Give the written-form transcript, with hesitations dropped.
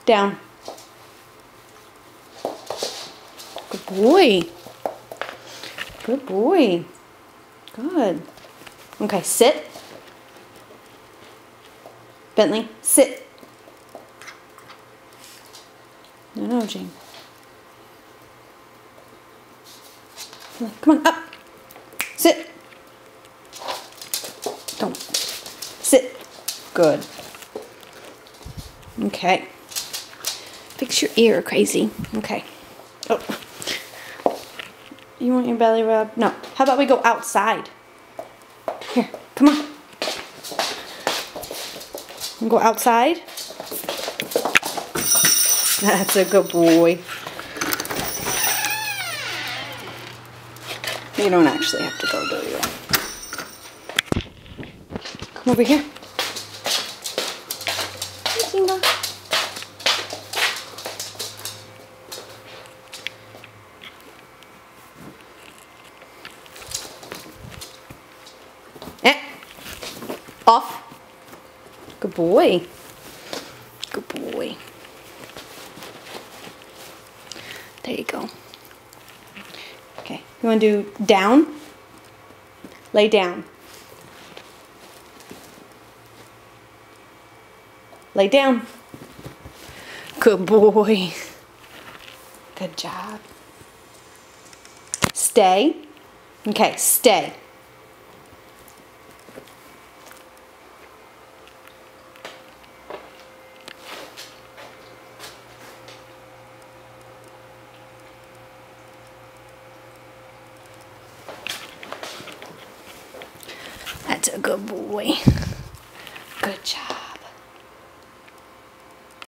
Down. Good boy. Good boy. Good. Okay, sit. Bentley, sit. No, Jane. Come on, up. Sit. Don't. Sit. Good. Okay. Fix your ear, crazy. Okay. Oh. You want your belly rub? No. How about we go outside? Here, come on. Go outside. That's a good boy. You don't actually have to go, do you? Come over here. Hey, Tingle. Off. Good boy. Good boy. There you go. Okay, you want to do down? Lay down. Lay down. Good boy. Good job. Stay. Okay, stay. That's a good boy.